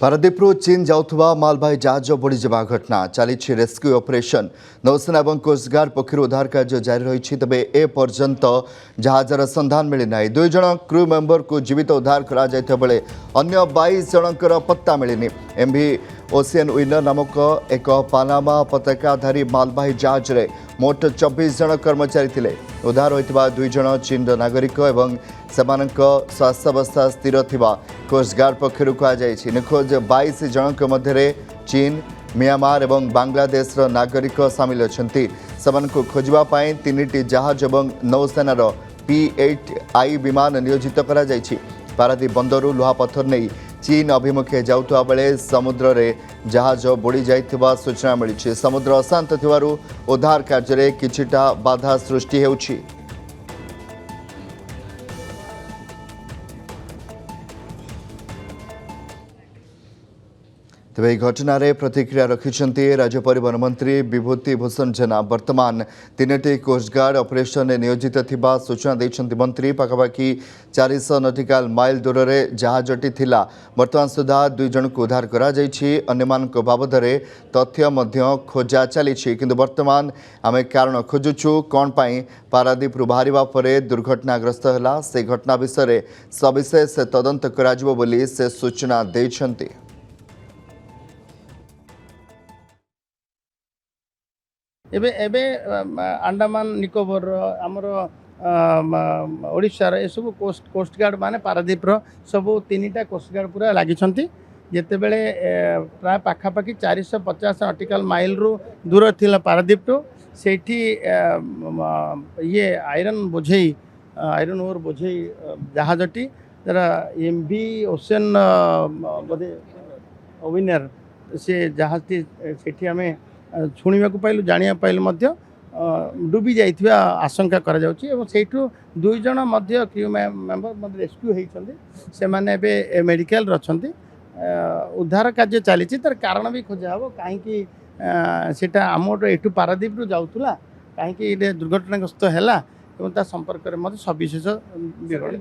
पारादीपु चीन जाउथुबा मालवाही जहाज बुड़ी जबा घटना चली रेस्क्यू ऑपरेशन नौसेना और कोस्टगार्ड पक्षर उद्धार कार्य जारी रही तेज ए पर्यंत जहाजर संधान मिली ना दुई जन क्रू मेंबर को जीवित उद्धार करा बेले अन्य 22 जनकर पत्ता मिलनी एमवी ओशियन विनर नामक एक पानामा पताकाधारी मालवाही जहाज रे मोट 24 जन कर्मचारी थिले उद्धार होइतिबा दुई जन चीन नागरिक एवं सेमानक स्वास्थ्यावस्था स्थिर थिबा कोस्टगार्ड पक्षर कहुई निखोज 22 जनक मध्य चीन म्यांमार और बांग्लादेश नागरिक सामिल अच्छा खोजापी 3टी जहाज और नौसेनार P-8I विमान नियोजित करा पारादीप बंदरु लुहापथर नहीं चीन अभिमुखे जाउथुवा बेले समुद्र रे जहाज बुड़ी जाइथिबा सूचना मिली समुद्र अशांत थिबारु उद्धार कार्य किछिटा बाधा सृष्टि हेउछि। तेज यह घटन प्रतिक्रिया रखिंट राज्य परिवहन मंत्री विभूति भूषण जेना वर्तमान 3टी कोस्टगार्ड ऑपरेशन में नियोजित थिबा सूचना देइछन्ति मंत्री पाखापाखि 400 नॉटिकल माइल दूर में जहाजटी थिला वर्तमान सुधा 2 जन को उद्धार करा जाइछि अन्यमानक बाबदरे तथ्य मध्य खोजा चली किंतु वर्तमान आमे कारण खोजुछु कौन पाई पारादीप बाहरिबा परे दुर्घटनाग्रस्त हैला से घटना विषय सविशेष तदंत कराजिबो बोली से सूचना देइछन्ति। एबे एबे अंडमान निकोबर आमर ओडिशार ए सब कोस्टगार्ड माने पारादीप सब 3टा कोस्टगार्ड पूरा लगी जिते बड़े प्राय पाखापाखि 450 नॉटिकल माइल रु दूर थिला पारादीप टू सेठी ये आयरन बोझेई आयरन ओर बोझेई जहाजटी जरा MV ओशियन बोधे विनर से जहाजटी सेठी आमे शुणा पाइलु जाना पाइलु डूबी जाइथिबा आशंका करा जाउछि एवं सेठु 2 जन मध्य क्रू मेंबर रेस्क्यू होइछन्ति से माने बे मेडिकल रछन्ति उद्धार कार्य चली तार कारण भी खोजा हबो काहे कि सेटा आमर एठु पारादीप रु जाउथुला काहे कि दुर्घटनाग्रस्त हैला एवं ता संपर्क रे मते सविशेष विवरण